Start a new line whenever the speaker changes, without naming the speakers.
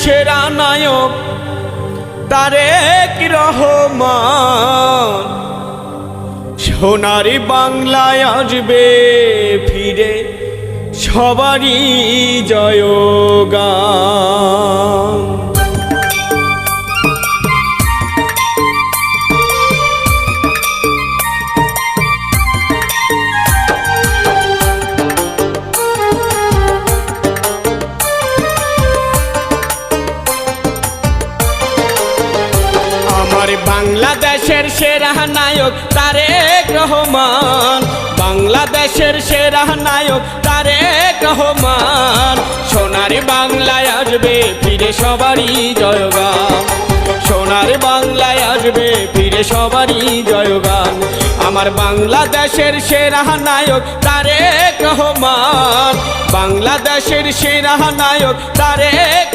সেরা নায়ক তারেক রহমান। সোনার বাংলায় আসবে ফিরে সবারই জয়গান। বাংলাদেশের সেরা নায়ক তারেক রহমান, বাংলাদেশের সেরা নায়ক তারেক রহমান। সোনার বাংলায় আসবে ফিরে সবারই জয়গান, সোনার বাংলায় আসবে ফিরে সবারই জয়গান। আমার বাংলাদেশের সেরা নায়ক তারেক রহমান, বাংলাদেশের সেরা নায়ক তারেক